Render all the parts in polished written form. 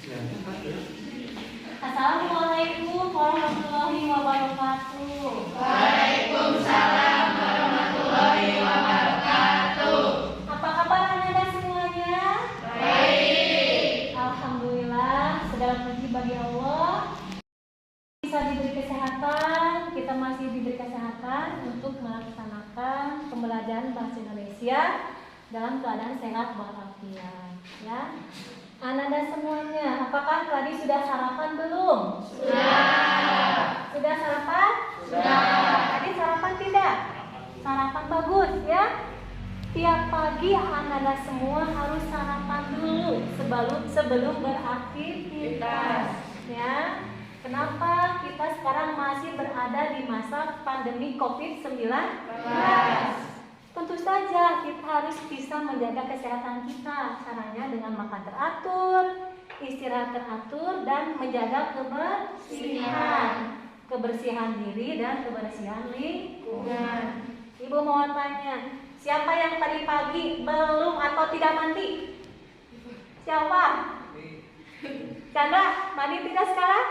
Assalamualaikum warahmatullahi wabarakatuh. Waalaikumsalam warahmatullahi wabarakatuh. Apa kabar anak-anak semuanya? Baik. Alhamdulillah, segala puji bagi Allah. Bisa diberi kesehatan, kita masih diberi kesehatan untuk melaksanakan pembelajaran bahasa Indonesia dalam keadaan sehat walafiat. Ya, anak-anak semuanya, apakah tadi sudah sarapan belum? Sudah. Sudah sarapan? Sudah. Tadi sarapan tidak? Sarapan bagus ya. Tiap pagi anak-anak semua harus sarapan dulu sebelum beraktivitas. Ya. Kenapa kita sekarang masih berada di masa pandemi COVID-19? Tentu saja kita harus bisa menjaga kesehatan kita. Caranya dengan makan teratur, istirahat teratur, dan menjaga kebersihan diri dan kebersihan lingkungan. Ibu mau tanya, siapa yang tadi pagi belum atau tidak mandi? Siapa? Chandra, mandi tidak sekarang?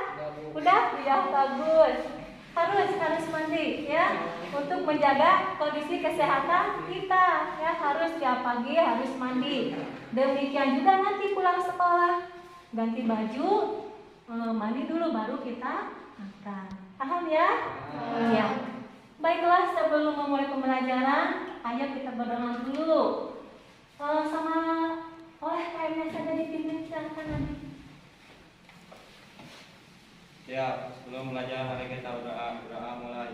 Udah? Ya, bagus. Harus mandi ya, untuk menjaga kondisi kesehatan kita ya, harus tiap pagi harus mandi. Demikian juga nanti pulang sekolah, ganti baju, mandi dulu baru kita makan. Paham ya? Ya. Baiklah, sebelum memulai pembelajaran, ayo kita berdoa dulu. Sama oleh kayaknya saja dipimpin, silakan nanti. Ya, sebelum belajar hari kita berdoa mulai.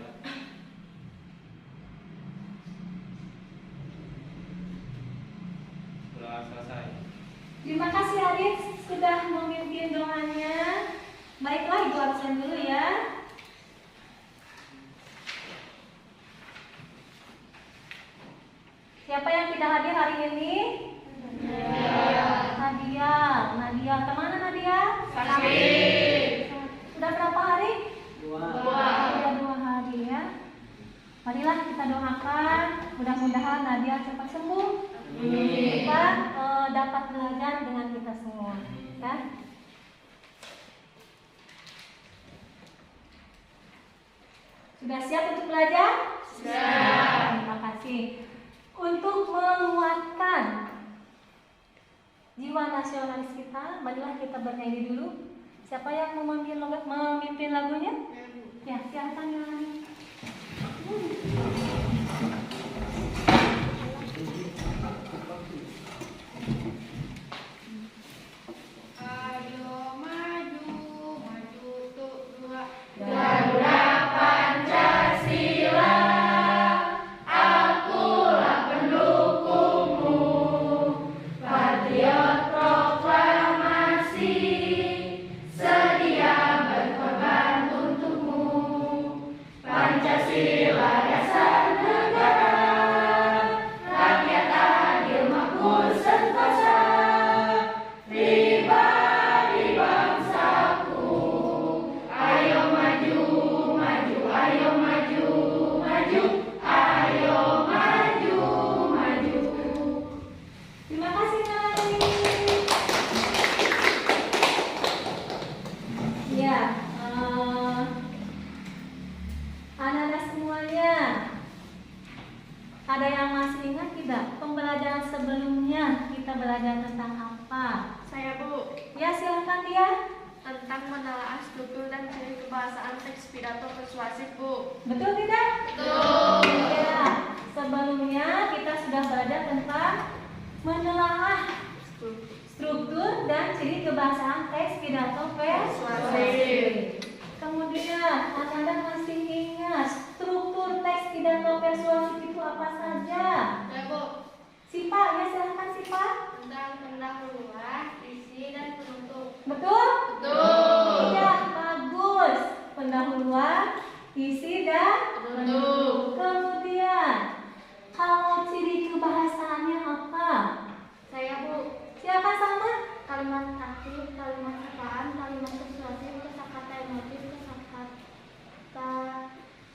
Doa selesai. Terima kasih Adit sudah memimpin doanya. Baiklah, Ibu absen dulu ya. Siapa yang tidak hadir hari ini? Nadia. Kemana Nadia? Sakit. Sudah berapa hari? 2. Sudah 2 hari ya. Marilah kita doakan, mudah-mudahan Nadia cepat sembuh. Kita dapat belajar dengan kita semua. Ya. Sudah siap untuk belajar? Sudah. Terima kasih. Untuk menguatkan jiwa nasionalis kita, marilah kita bernyanyi dulu. Siapa yang mau memimpin lagunya? Ya, silakan nyanyi. Ayo maju untuk 2. Garuda Pancasila, akulah pendukungmu, patriot proklamasi, sedia berkorban untukmu. Pancasila dasar negara, rakyat adil makmur sentosa, pribadi bangsaku. Ayo maju, ayo maju, ayo maju. Terima kasih Nani. Ya, anak-anak semuanya, ada yang masih ingat tidak pembelajaran sebelumnya kita belajar tentang apa? Saya Bu, Ya, silakan dia. tentang menelaah struktur dan ciri kebahasaan teks pidato persuasif Bu. Betul tidak? Betul. Ya, sebelumnya kita sudah belajar tentang menelaah struktur dan ciri kebahasaan teks pidato persuasif. Kemudian, Anda masih ingat struktur teks pidato persuasif itu apa saja? Ya Bu, Sipa, ya silakan Sipa. tentang pendahuluan, isi dan penutup. Betul? Betul. Ya, bagus. Pendahuluan, isi dan Penutup. Kemudian, kalau ciri kebahasaannya apa? Saya Bu, Siapa sama? kalimat aktif, kalimat sapaan, kalimat persuasif, kosakata emotif,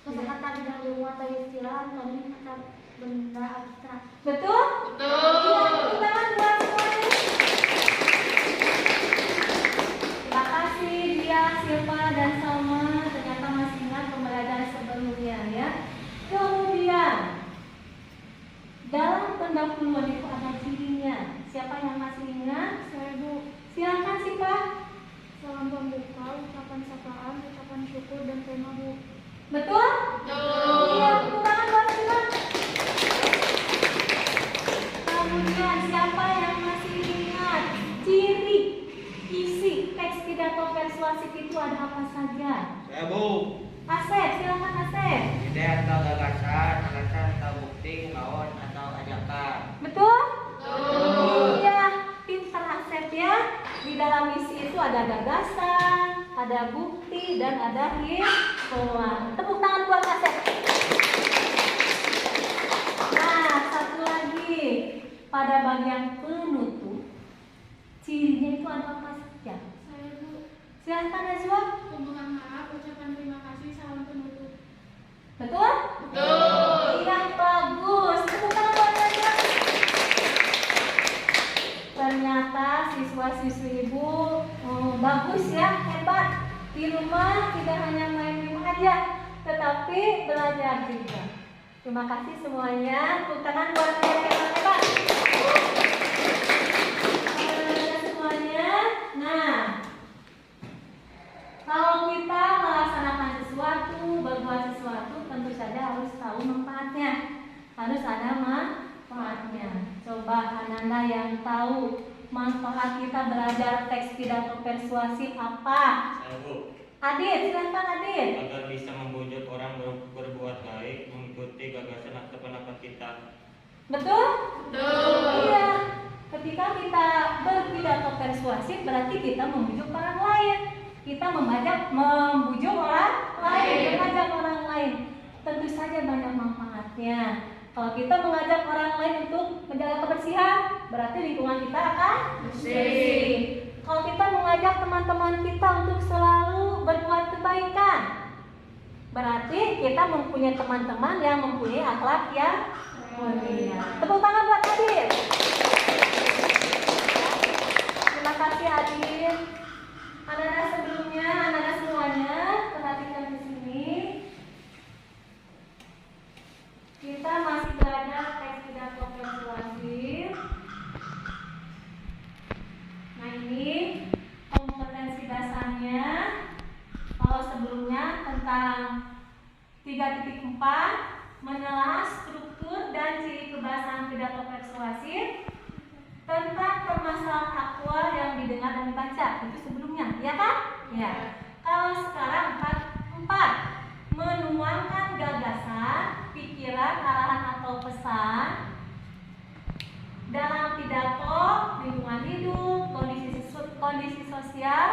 kosakata bidang ilmu atau istilah, anonim atau benda abstrak. Betul? Iya, tepuk tangan buat semuanya. Salam pembuka, ucapan sapaan, ucapan syukur, dan tema Bu. Betul? Iya, tepuk tangan buat Sila. Kemudian siapa yang masih ingat ciri isi teks pidato persuasif itu ada apa saja? Saya Bu. Asep, silakan Asep. Ide atau gagasan, alasan atau bukti, lawan atau ajakan. Betul? Iya, pintar Asep ya. Di dalam isi itu ada gagasan, ada bukti, dan ada himbauan. Tepuk tangan buat Asep. Nah, satu lagi. Pada bagian penutup, cirinya itu ada apa saja? Saya Bu. Silakan Najwa. Pembukaan maaf, ucapan terima kasih, salam penutup. Betul? Iya, bagus. Tepuk tangan buat Najwa. Ternyata siswa-siswi Ibu bagus ya, hebat. Di rumah tidak hanya main-main aja, tetapi belajar juga. Terima kasih semuanya. Tepuk tangan buat yang hebat-hebat. Semuanya. Nah, kalau kita melaksanakan sesuatu, berbuat sesuatu, tentu saja harus tahu manfaatnya. Harus ada manfaatnya. Coba Ananda yang tahu manfaat kita belajar teks pidato persuasif apa? Saya Bu. Adit, silakan Adit. Agar bisa membujuk orang berbuat baik, mengikuti gagasan atau pendapat kita. Betul? Iya. Ketika kita berpidato persuasif berarti kita membujuk orang lain. Kita membujuk orang lain, mengajak orang lain. Tentu saja banyak manfaatnya. Kalau kita mengajak orang lain untuk menjaga kebersihan, berarti lingkungan kita akan bersih. Kalau kita mengajak teman-teman kita untuk selalu berbuat kebaikan, berarti kita mempunyai teman-teman yang mempunyai akhlak yang mulia. Tepuk tangan buat Adit. Terima kasih Adit. Anak-anak sebelumnya, anak-anak semuanya, perhatikan di sini. Kita masih belajar teks pidato persuasif. Nah ini kompetensi dasarnya. Kalau sebelumnya tentang 3.4 menelaah struktur dan ciri kebahasaan pidato persuasif, tentang permasalahan aktual yang didengar dan dibaca, itu sebelumnya, ya kan? Ya. Kalau sekarang 4 menuangkan gagasan, pikiran, arahan atau pesan dalam pidato, lingkungan hidup, kondisi sosial,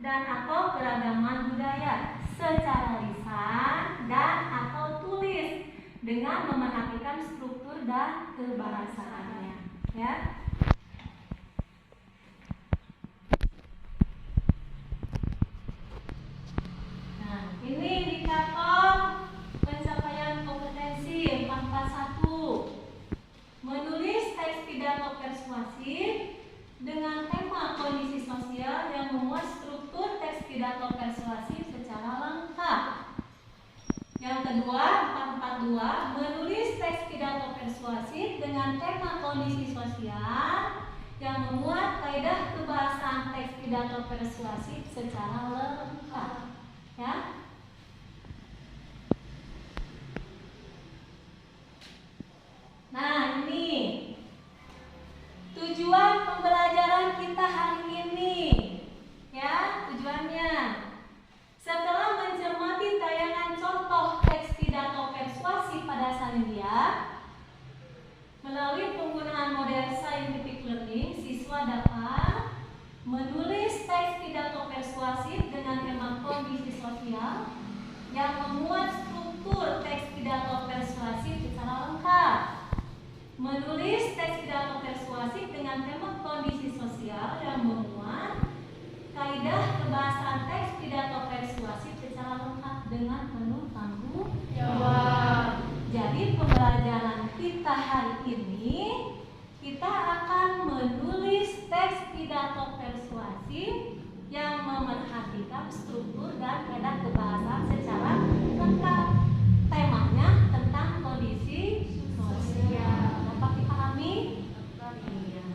dan atau keragaman budaya secara lisan dan atau tulis dengan memerhatikan struktur dan kebahasaannya, ya. Nah, ini indikator pencapaian kompetensi 441. Menulis teks pidato persuasif dengan tema kondisi sosial yang memuat struktur teks pidato persuasif secara lengkap. Yang kedua, 442, menulis teks pidato persuasif dengan tema kondisi sosial yang memuat kaidah kebahasaan teks pidato persuasif secara lengkap. Ya. Nah, ini tujuan pembelajaran kita hari ini. Ya, tujuannya. Setelah mencermati tayangan contoh teks pidato persuasif pada Sanindia, melalui penggunaan model scientific learning, siswa dapat menulis teks pidato persuasif dengan tema kondisi sosial yang memuat struktur teks pidato persuasif secara lengkap. Menulis teks pidato persuasif dengan tema kondisi sosial yang memuat kaidah kebahasaan teks pidato persuasif secara lengkap dengan penuh tanggung jawab. Jadi pembelajaran kita hari ini, kita akan menulis teks pidato persuasif yang memerhatikan struktur dan kaidah kebahasaan secara lengkap. Temanya tentang kondisi sosial. Dapat dipahami? Iya.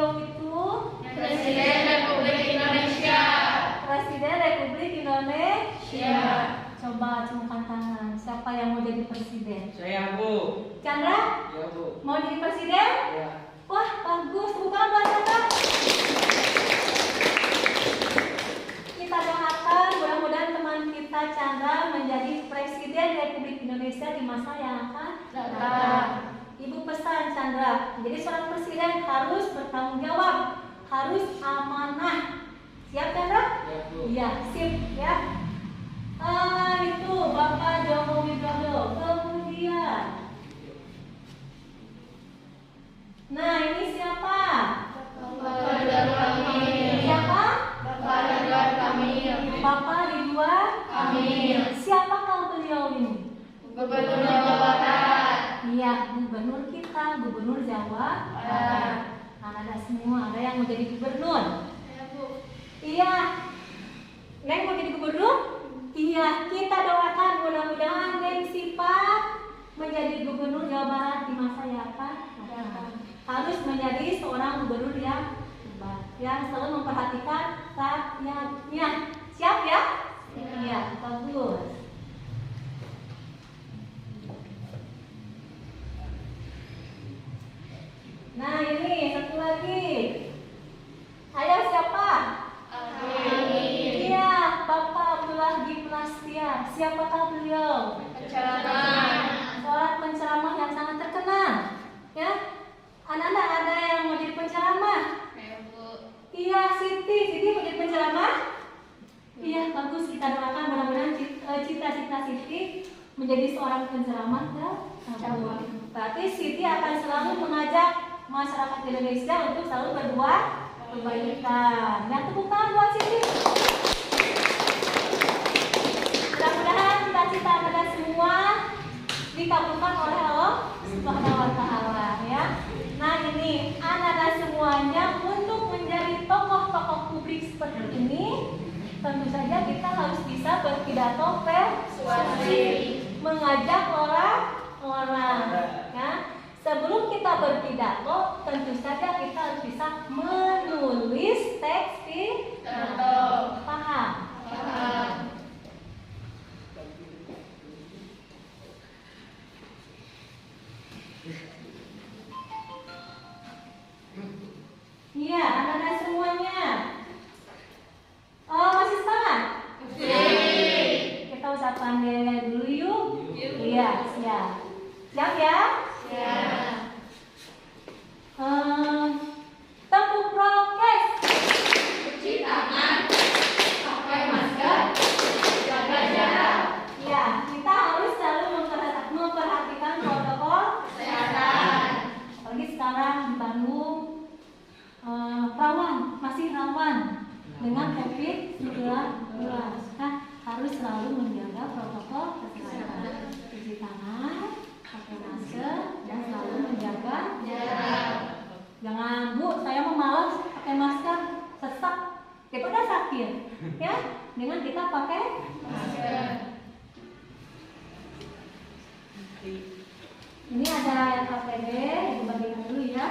beliau itu? Presiden Republik Indonesia. Presiden Republik Indonesia. Coba acungkan tangan. Siapa yang mau jadi presiden? Saya, Bu. Chandra? Ya, Bu. Mau jadi presiden? Ya. Wah, bagus. Bukan buat Chandra. Kita doakan mudah-mudahan teman kita Chandra menjadi presiden Republik Indonesia di masa yang akan datang. Ibu pesan Chandra, menjadi seorang presiden harus bertanggung jawab, harus amanah. Siap Chandra? Ya, Bu. Iya, sip ya. Itu Bapak Joko Widodo. Kemudian, nah ini siapa? Bapak Ridwan Kamil. Siapa? Bapak Ridwan Kamil. Bapak Ridwan Kamil. Siapakah beliau ini? Gubernur Jawa Barat. Iya, gubernur kita, gubernur Jawa Barat. Ada semua, ada yang mau jadi gubernur. Ya, Bu. Iya, Neng mau jadi gubernur? Iya, kita doakan mudah-mudahan Neng Sipa menjadi gubernur Jawa Barat di masa yang akan datang. Harus menjadi seorang gubernur yang hebat, yang selalu memperhatikan rakyatnya. Siap ya? Iya, bagus. Nah ini satu lagi. Ayo siapa? Amin. Iya, Bapak Abdullah Gimnastia. Siapakah beliau? Penceramah. Seorang penceramah yang sangat terkenal. Ya, anak-anak ada yang mau jadi penceramah? Ya, Bu. Iya, Siti mau jadi penceramah? Iya, bagus, kita doakan mudah-mudahan cita-cita Siti menjadi seorang penceramah ya. Berarti Siti akan selalu mengajak masyarakat Indonesia untuk selalu berbuat kebaikan. Ya, tepuk tangan buat Siti. Mudah-mudahan cita-cita Anda semua dikabulkan oleh Allah Subhanahu wa Ta'ala ya. Nah ini anak-anak semuanya untuk menjadi tokoh-tokoh publik seperti ini, tentu saja kita harus bisa berpidato persuasif, mengajak orang-orang ya. Sebelum kita berpidato, tentu saja kita harus bisa menulis teks pidato. Paham? Paham. Iya, anak-anak semuanya. Oh, masih semangat? Kita ucapkan dulu yuk. Iya, siap. Siap ya? Siap. Tepuk prokes. Cuci tangan. Pakai masker. Jaga jarak. Ya, kita harus selalu memperhatikan protokol Kesehatan. apalagi sekarang di Bandung masih rawan dengan COVID-19. Nah, harus selalu menjaga protokol kesehatan, cuci tangan, pakai masker, dan selalu menjaga Jarak. Jangan, Bu, saya mau malas pakai masker, sesak, kita udah sakit, ya. Dengan kita pakai Masker. ini ada yang KPD, dibagikan dulu ya.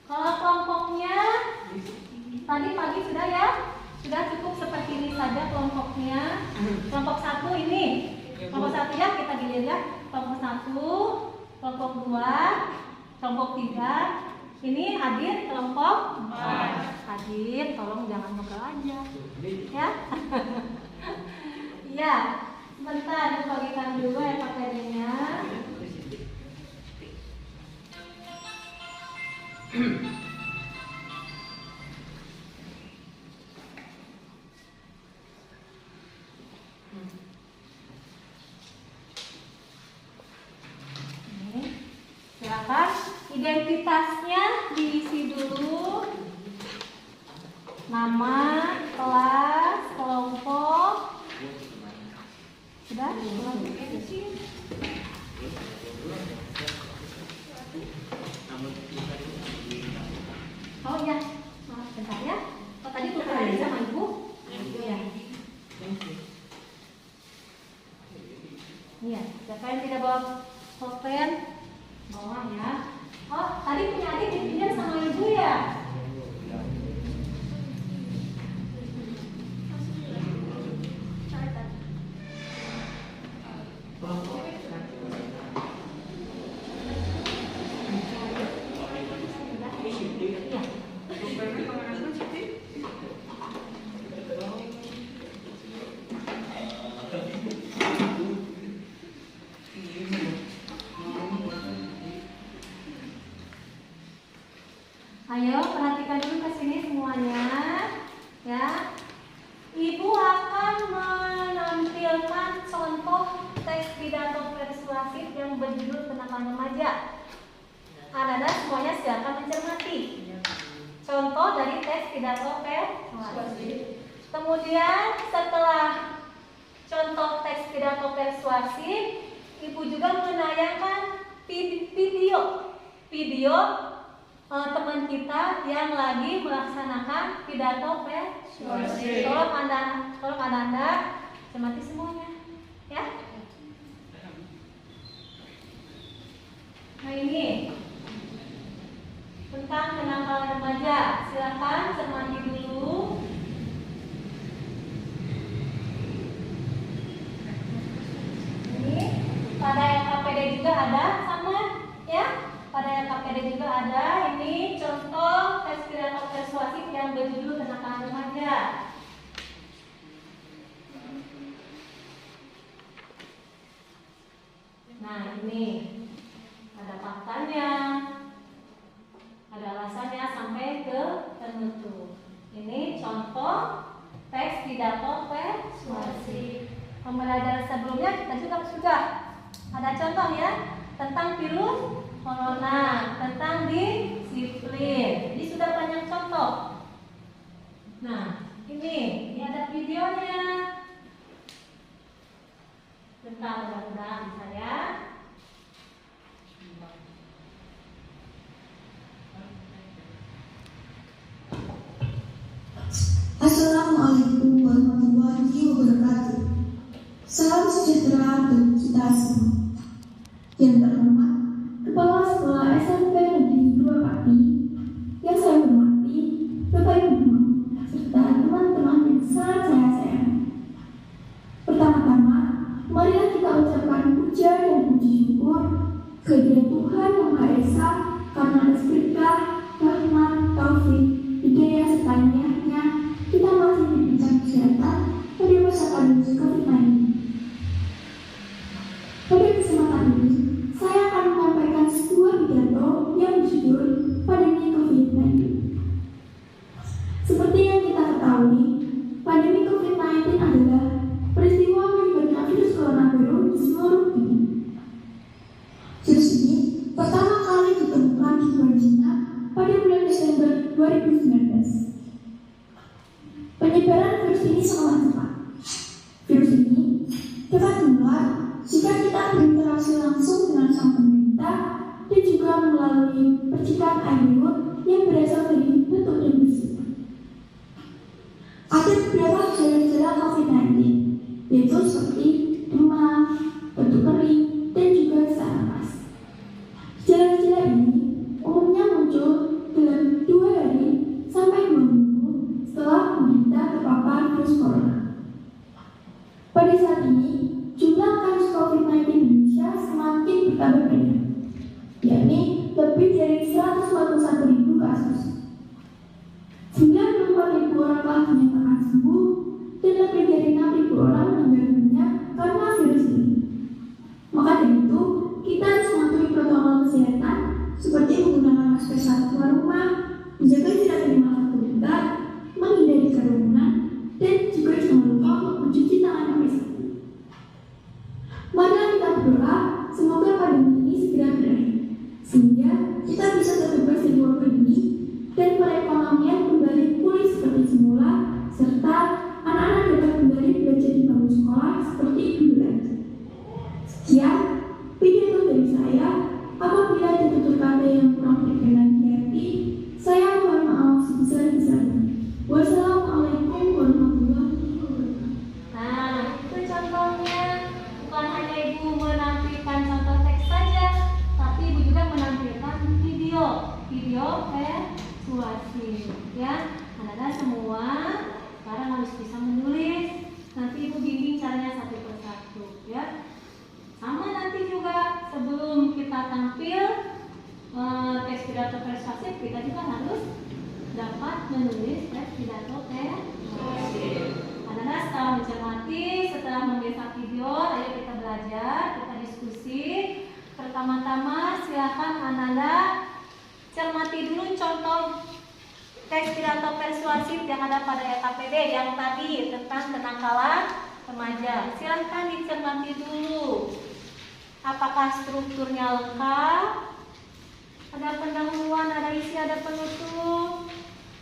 Kalau kelompoknya tadi pagi sudah ya, sudah cukup seperti ini saja kelompoknya. Kelompok 1 ini, kelompok 1 ya kita dilihat ya. Kelompok 1, kelompok 2, kelompok 3. Ini hadir kelompok 4. Hadir, tolong jangan ngobrol aja, ya. Iya, sebentar dibagikan dulu ya KPD-nya. Silakan identitasnya diisi dulu. Nama, kelas, kelompok. Sudah? Oh iya, maaf bentar ya. Oh, tadi bukan ada sama ibu? Iya. Iya, siapa yang tidak bawa pulpen? Bawa ya. Oh, tadi punya adik dipinjam sama ibu ya? Ayo perhatikan dulu ke sini semuanya, ya. Ibu akan menampilkan contoh teks pidato persuasif yang berjudul Kenakalan Remaja. Anak-anak semuanya silakan mencermati contoh dari teks pidato persuasif. Kemudian setelah contoh teks pidato persuasif, ibu juga menayangkan video teman kita yang lagi melaksanakan pidato persuasif. Tolong anda cermati semuanya, ya. Nah ini tentang kenakalan remaja. Silakan cermati dulu. Ini pada LKPD juga ada sama, ya. Pada LKPD juga ada. Ini contoh tes pidato persuasif yang berjudul Kenakalan Remaja. Nah ini ada faktanya, ada alasannya sampai ke penutup. Ini contoh teks pidato persuasif. Pembelajaran sebelumnya kita juga sudah ada contoh ya tentang virus corona, tentang disiplin. Jadi sudah banyak contoh. Nah, ini ada videonya. Bentar, mudah-mudahan bisa ya. Assalamualaikum warahmatullahi wabarakatuh. Salam sejahtera untuk kita semua. Yang terhormat Kepala Sekolah SMP Negeri 2 Pati, yang saya hormati Bapak Ibu serta teman-teman yang sangat saya sayangi. Pertama-tama, marilah kita ucapkan puja dan puji syukur kehadirat Tuhan Yang Maha Esa karena atas berkah, rahmat, taufik, hidayah serta niatnya kita masih diberikan kesehatan pada masa pandemi COVID-19. Pada kesempatan ini, saya akan menyampaikan sebuah pidato yang berjudul Pandemi COVID-19. Seperti yang kita ketahui, pandemi COVID-19 adalah peristiwa menyebarnya virus corona baru di seluruh dunia. Virus ini pertama kali ditemukan di luar Cina pada bulan Desember 2019. Penyebaran virus ini sangat cepat. Virus ini dapat menular jika kita berinteraksi langsung dengan sang penderita dan juga melalui percikan air liur yang berasal dari bentuk dan bersih. Ada beberapa gejala-gejala COVID-19, yaitu seperti demam, batuk kering, dan juga sesak napas. Gejala-gejala ini umumnya muncul dalam 2 hari sampai 2 minggu setelah penderita terpapar virus corona. Pada saat ini, jumlah kasus COVID-19 di Indonesia semakin bertambah banyak, yakni lebih dari 141.000 kasus. 94.000 orang telah dinyatakan sembuh dan lebih dari 6.000 orang meninggal dunia karena virus ini. Maka dari itu, kita harus mematuhi protokol kesehatan seperti menggunakan masker saat keluar rumah, menjaga jarak 5 meter, menghindari kerumunan, dan juga jangan lupa untuk mencuci tangan sampai sabtu. Marilah kita berdoa semoga pandemi ini segera berakhir, sehingga kita bisa terbebas dari wabah ini dan perekonomian kembali pulih seperti semula, serta anak-anak dapat kembali belajar di bangku sekolah seperti dulu lagi. Sekian pidato dari saya. Apabila ada tutur kata yang kurang berkenan di hati, saya mohon maaf sebesar-besarnya. Wassalamualaikum warahmatullahi wabarakatuh. Nah, itu contohnya. Bukan hanya ibu menampilkan contoh teks saja, tapi ibu juga menampilkan video. pidato persuasif, kita juga harus dapat menulis teks pidato persuasif. Anak-anak setelah mencermati, setelah membaca video, ayo kita belajar, kita diskusi. Pertama-tama silakan anak-anak cermati dulu contoh teks pidato persuasif yang ada pada EKPD yang tadi tentang kenakalan remaja. Silakan dicermati dulu. Apakah strukturnya lengkap? Ada pendahuluan, ada isi, ada penutup.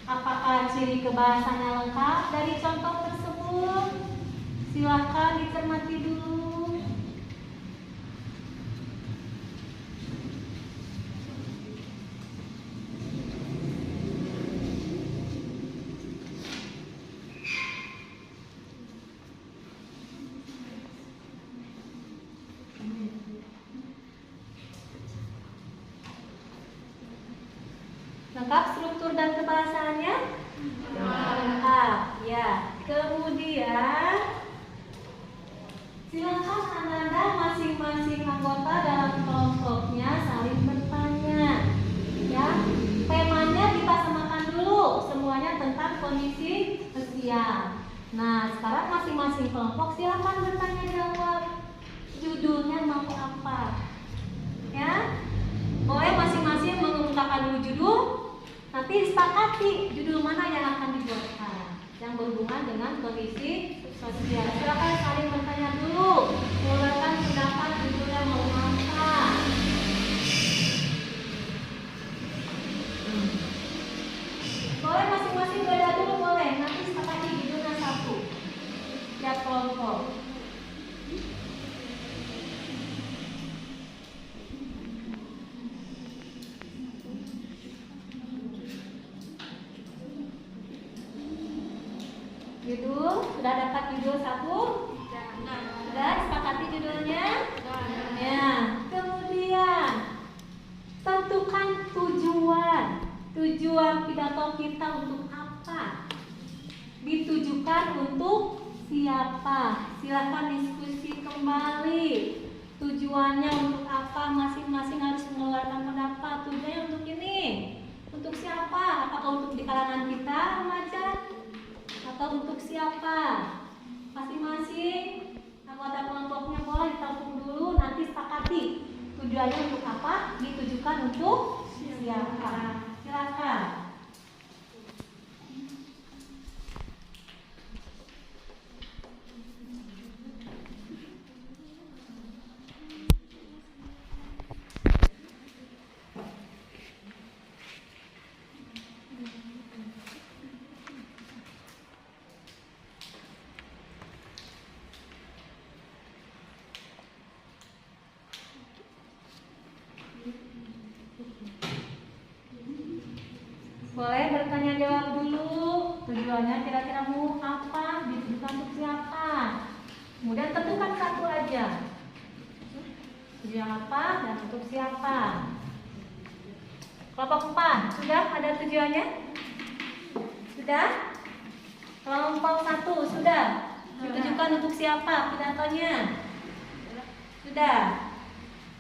Apakah ciri kebahasannya lengkap dari contoh tersebut? Silakan dicermati dulu. Lengkap struktur dan kebahasaannya? Lengkap, ya. Kemudian silakan anak-anak masing-masing anggota dalam kelompoknya saling bertanya. Ya, temanya dipasamakan dulu semuanya tentang kondisi sosial. Nah, sekarang masing-masing kelompok silakan bertanya jawab. Judulnya mau apa? Ya, boleh masing-masing mengungkapkan dulu judul. Nanti disepakati judul mana yang akan dibuatkan yang berhubungan dengan kondisi sosial. Silakan saling bertanya dulu, mengeluarkan pendapat judulnya mau apa. Boleh masing-masing beda dulu, boleh. Nanti sepakati judulnya satu tiap kelompok. Judul, sudah dapat judul satu? Sudah sepakati judulnya? Ya. Kemudian tentukan tujuan. Tujuan pidato kita untuk apa? Ditujukan untuk siapa? Silakan diskusi kembali. Tujuannya untuk apa? Masing-masing harus mengeluarkan pendapat. Tujuannya untuk ini. Untuk siapa? Apakah untuk di kalangan kita remaja? Atau untuk siapa? Masing-masing anggota kelompoknya boleh ditampung dulu, nanti sepakati tujuannya untuk apa, ditujukan untuk siapa. Silakan. Boleh bertanya jawab dulu. Tujuannya kira-kira mau apa? Ditujukan untuk siapa? Kemudian tentukan satu aja. Tujuan apa dan untuk siapa? Kelompok 4, sudah ada tujuannya? Sudah? Kelompok 1, sudah? Ditujukan untuk siapa pidatonya? Sudah?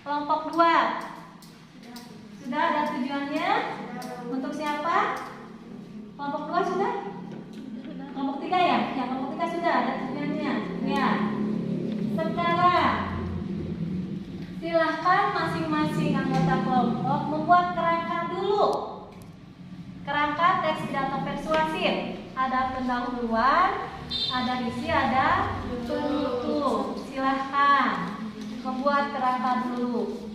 Kelompok 2, sudah ada tujuannya? Untuk siapa? Kelompok 2 sudah? Kelompok 3 ya? Ya, kelompok 3 sudah ada tujuannya. Ya. Sekarang silahkan masing-masing anggota kelompok membuat kerangka dulu. Kerangka teks pidato persuasif. Ada pendahuluan, ada isi, ada penutup. Silahkan membuat kerangka dulu.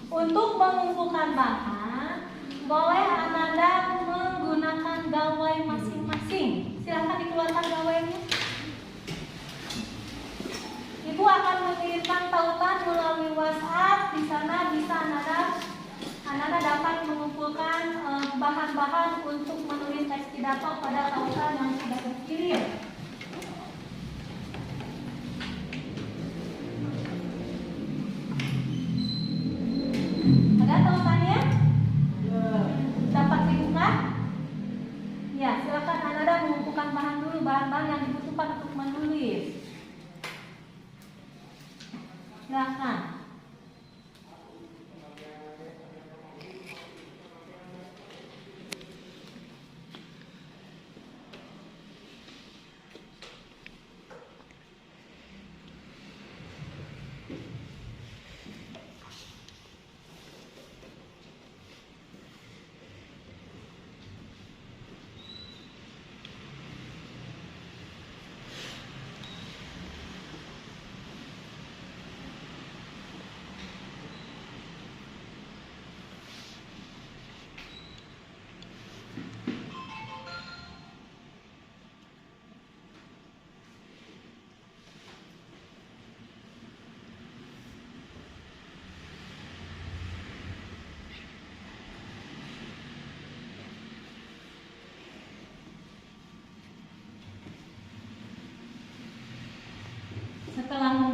Untuk mengumpulkan bahan, boleh anak-anak menggunakan gawai masing-masing. Silahkan dikeluarkan gawainya. Ibu akan mengirimkan tautan melalui WhatsApp. Di sana bisa anak-anak dapat mengumpulkan bahan-bahan untuk menulis teks pidato pada tautan yang sudah dikirim. Ada tautannya? Dapat dibuka? Ya, silakan anak-anak mengumpulkan bahan dulu, bahan-bahan yang dibutuhkan untuk menulis. Silakan.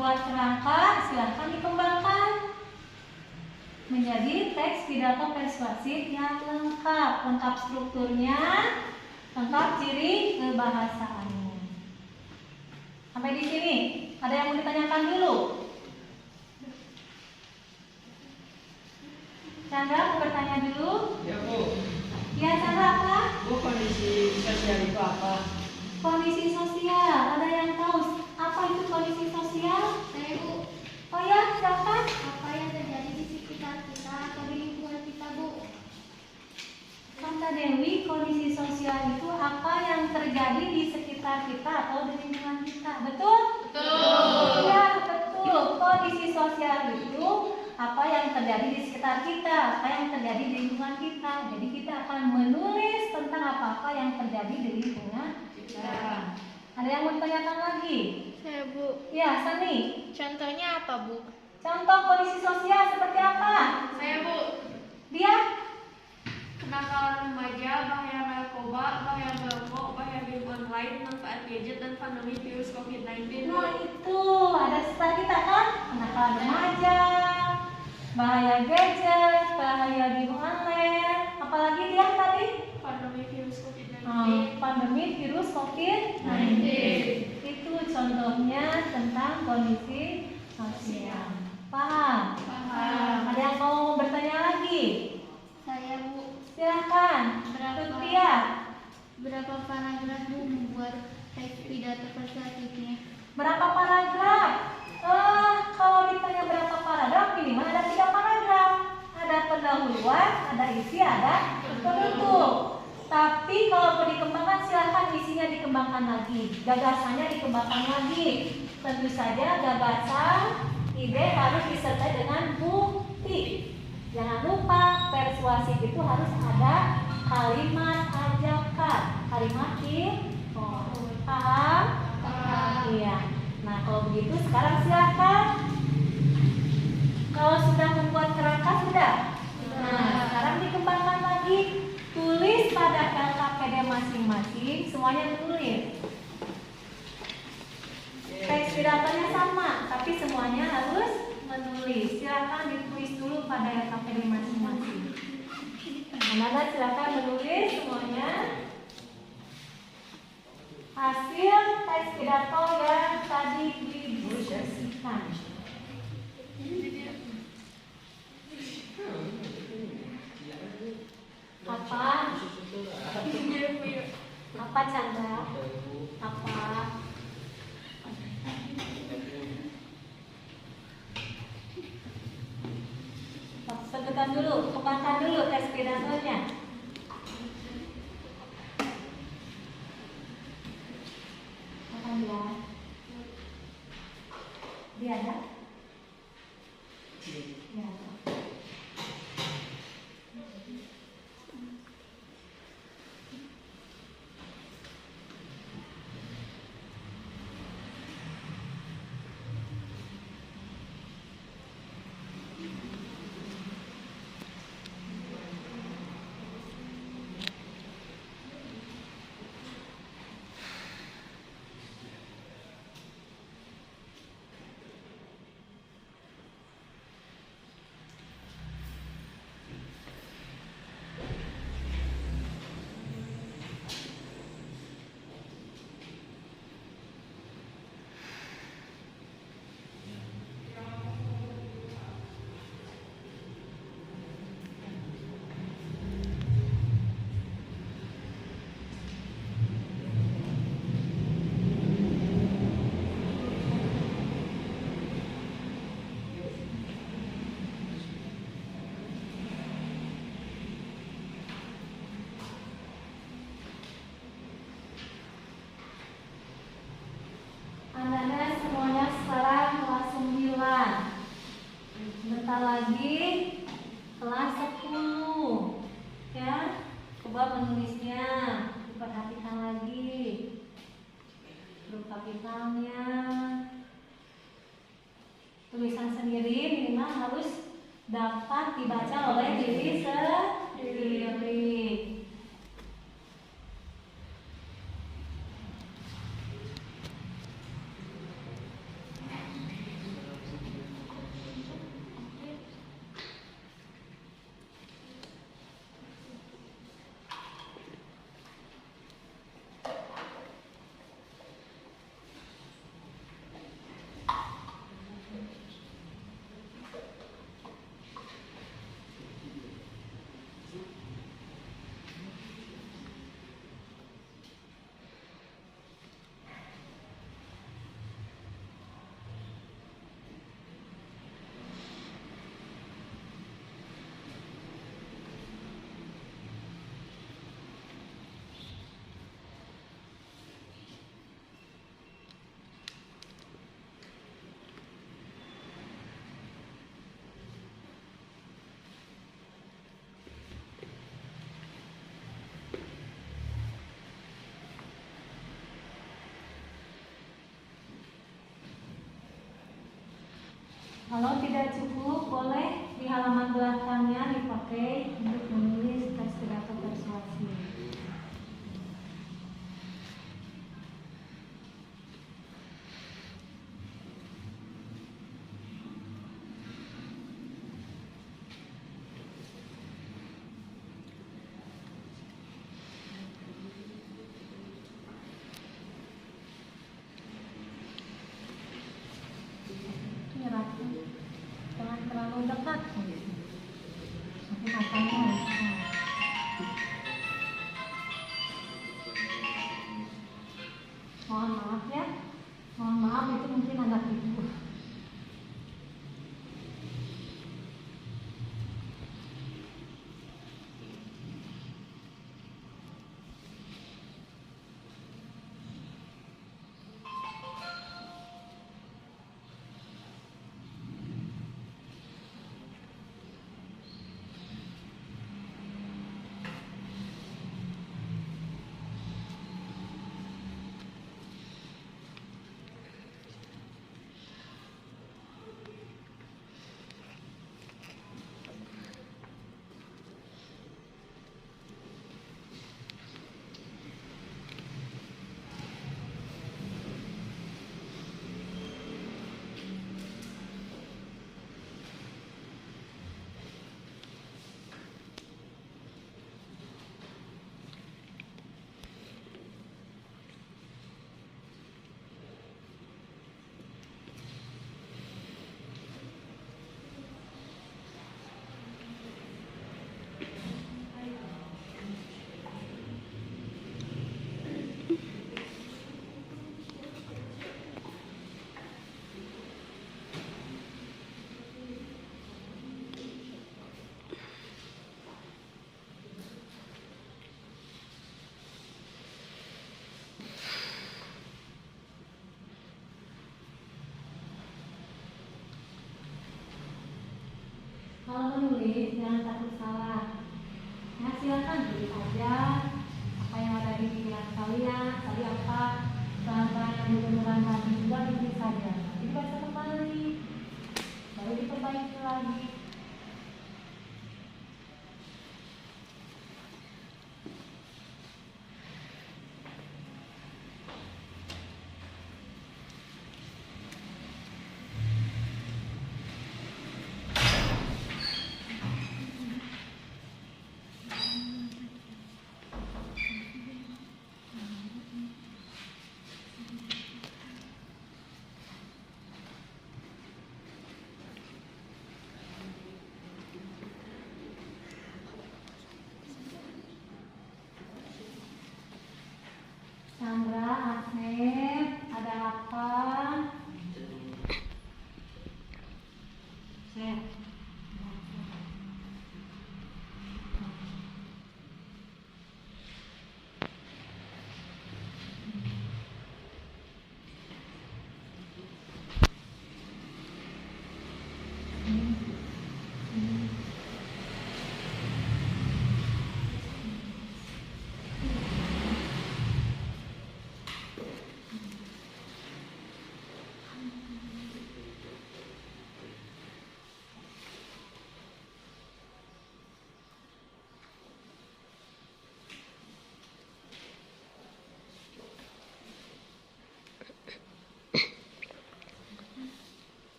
membuat kerangka, silahkan dikembangkan menjadi teks pidato persuasif yang lengkap strukturnya, lengkap ciri kebahasaannya. Sampai di sini, ada yang mau ditanyakan dulu? Chandra mau bertanya dulu? Ya Bu. Ya Chandra, apa? Bu, kondisi sosial itu apa? Kondisi sosial, ada yang tahu apa itu kondisi sosial? Saya Bu, Oh ya, silakan. apa yang terjadi di sekitar kita atau di lingkungan kita Bu? Kata Dewi, kondisi sosial itu apa yang terjadi di sekitar kita atau di lingkungan kita, betul? Betul. Ya, betul. Kondisi sosial itu apa yang terjadi di sekitar kita, apa yang terjadi di lingkungan kita. Jadi kita akan menulis tentang apa-apa yang terjadi di lingkungan kita. Ada yang mau ditanyakan lagi? Saya Bu, Ya, Sani. contohnya apa Bu? Contoh kondisi sosial seperti apa? Saya Bu, Dia? kenakalan remaja, bahaya narkoba, bahaya merokok, bahaya game online, manfaat gadget, dan pandemi virus COVID-19. Bu. Nah itu ada sekitar kita kan, kenakalan remaja, bahaya gadget, bahaya game online, apalagi dia tadi Pandemi virus COVID-19. pandemi virus COVID-19. Itu contohnya tentang kondisi sosial. Paham? Paham. Ada yang mau bertanya lagi? Saya Bu, Silahkan. Tutia. berapa paragraf Bu membuat teks pidato persuasifnya? Berapa paragraf? Kalau ditanya berapa paragraf, minimal ada 3 paragraf. Ada pendahuluan, ada isi, ada penutup. Tapi kalau mau dikembangkan, silahkan isinya dikembangkan lagi, gagasannya dikembangkan lagi. Tentu saja gagasan, ide harus disertai dengan bukti. Jangan lupa persuasif itu harus ada kalimat ajakan, kalimat info. Paham? Iya. Nah kalau begitu sekarang silakan. Kalau sudah membuat kerangka sudah. Nah sekarang dikembangkan lagi. Tulis pada LKPD masing-masing. Semuanya tulis. Teks pidatonya sama, tapi semuanya harus menulis. Silakan ditulis dulu pada LKPD masing-masing. Anak-anak silakan menulis semuanya. Hasil teks pidato yang tadi didiskusikan. Apa? Apa Chandra? Apa? Tentukan dulu, kembangkan dulu teks pidatonya. Makan dia. Dia ada? Dia ada. Anak-anak semuanya sekarang kelas 9. Bentar lagi kelas 10. Ya, coba menulisnya, diperhatikan lagi. Huruf kapitalnya. Tulisan sendiri minimal harus dapat dibaca oleh diri sendiri. Kalau tidak cukup, boleh di halaman belakangnya dipakai untuk menulis teks pidato persuasi. Nyerapnya jangan terlalu dekat, nanti matanya rusak. Mohon maaf ya, mohon maaf itu mungkin anak ibu. Kalau menulis jangan takut salah. Nah, silakan tulis aja apa yang ada di pikiran kalian, tadi apa bahan-bahan yang ditemukan tadi juga ditulis saja. Nanti dibaca kembali, baru diperbaiki lagi.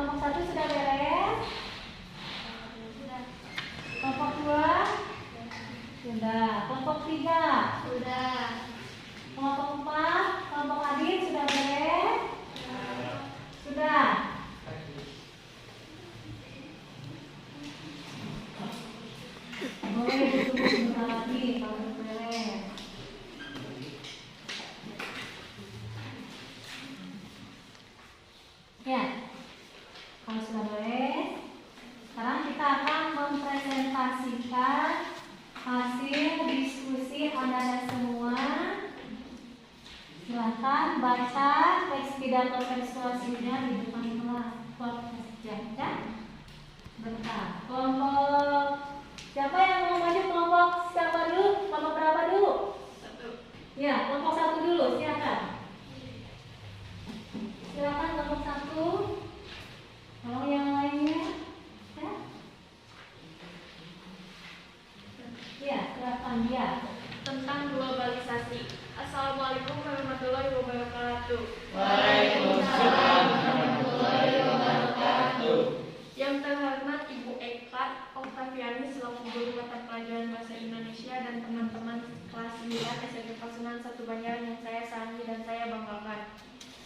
Kelompok 1 sudah beres? Kelompok 2? Sudah. Kelompok 3? Sudah. Kelompok 4? Kelompok Adit sudah beres? Sudah. Boleh ditunggu sebentar lagi kalau sudah beres. Ya, kalau sudah beres, sekarang kita akan mempresentasikan hasil diskusi Anda semua. Silakan baca teks pidato persuasinya di depan kelas. Ya. Bentar. Kelompok siapa yang mau maju? Kelompok siapa dulu? Kelompok berapa dulu? 1. Ya, kelompok 1 dulu. Silakan. Silakan kelompok 1. Kalau yang lainnya, ya. Ya, silakan dia. Tentang globalisasi. Assalamualaikum warahmatullahi wabarakatuh. Waalaikumsalam warahmatullahi wabarakatuh. Yang terhormat Ibu Eka Oktaviani selaku guru mata pelajaran bahasa Indonesia dan teman-teman kelas 9 SMP Pasundan 1 Banjar yang saya sayangi dan saya banggakan.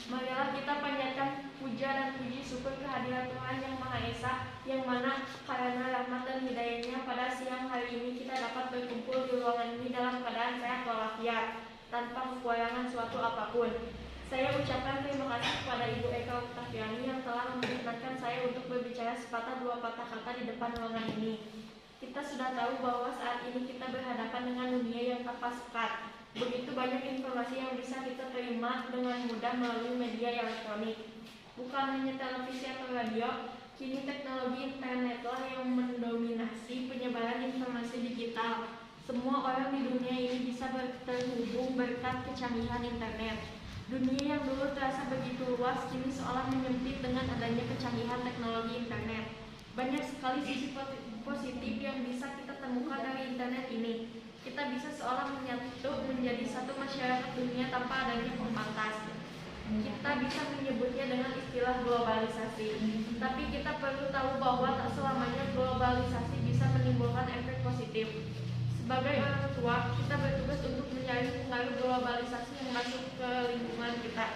Marilah kita panjatkan puja dan puji syukur kehadiran Tuhan Yang Maha Esa, yang mana karena rahmat dan hidayahnya pada siang hari ini kita dapat berkumpul di ruangan ini dalam keadaan sehat walafiat, tanpa kekurangan suatu apapun. Saya ucapkan terima kasih kepada Ibu Eka Oktaviani yang telah memperkenankan saya untuk berbicara sepatah dua patah kata di depan ruangan ini. Kita sudah tahu bahwa saat ini kita berhadapan dengan dunia yang tanpa sekat. Begitu banyak informasi yang bisa kita terima dengan mudah melalui media elektronik. Bukan hanya televisi atau radio, kini teknologi internetlah yang mendominasi penyebaran informasi digital. Semua orang di dunia ini bisa terhubung berkat kecanggihan internet. Dunia yang dulu terasa begitu luas, kini seolah menyempit dengan adanya kecanggihan teknologi internet. Banyak sekali sisi positif yang bisa kita temukan dari internet ini. Kita bisa seolah menyatu menjadi satu masyarakat dunia tanpa adanya pembatas. Kita bisa menyebutnya dengan istilah globalisasi. Tapi kita perlu tahu bahwa tak selamanya globalisasi bisa menimbulkan efek positif. Sebagai orang tua, kita bertugas untuk mencari pengaruh globalisasi yang masuk ke lingkungan kita.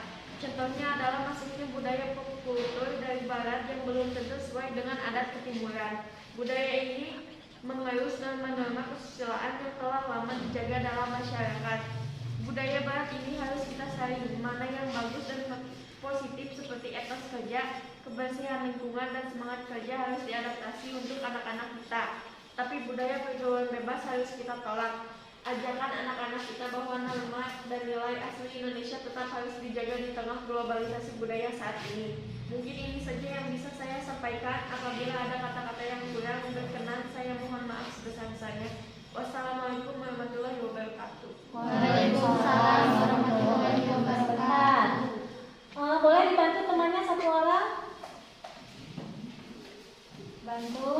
Contohnya adalah masuknya budaya pop kultur dari barat yang belum tentu sesuai dengan adat ketimuran. Budaya ini mengerus norma-norma kesusilaan yang telah lama dijaga dalam masyarakat. Budaya barat ini harus kita saring, mana yang bagus dan positif seperti etos kerja, kebersihan lingkungan, dan semangat kerja harus diadaptasi untuk anak-anak kita. Tapi budaya pergaulan bebas harus kita tolak. Ajarkan anak-anak kita bahwa norma dan nilai asli Indonesia tetap harus dijaga di tengah globalisasi budaya saat ini. Mungkin ini saja yang bisa saya sampaikan. Apabila ada kata-kata yang kurang berkenan, saya mohon maaf sebesar-besarnya. Wassalamualaikum warahmatullahi wabarakatuh. Waalaikumsalam warahmatullahi wabarakatuh. Boleh dibantu temannya satu orang? Bantu.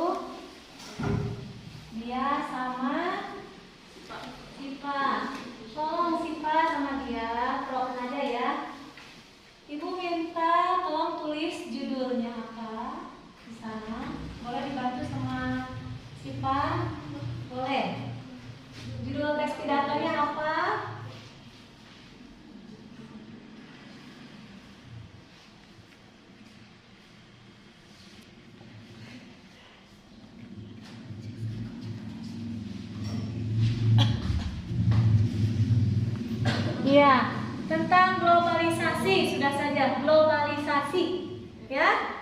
Dia sama Sipa. Tolong Sipa sama dia, prokin aja ya. Ibu minta tolong tulis judulnya apa di sana. Boleh dibantu sama Sipa? Boleh. Judul teks pidatonya apa? Iya, tentang globalisasi. Sudah saja, globalisasi. Ya.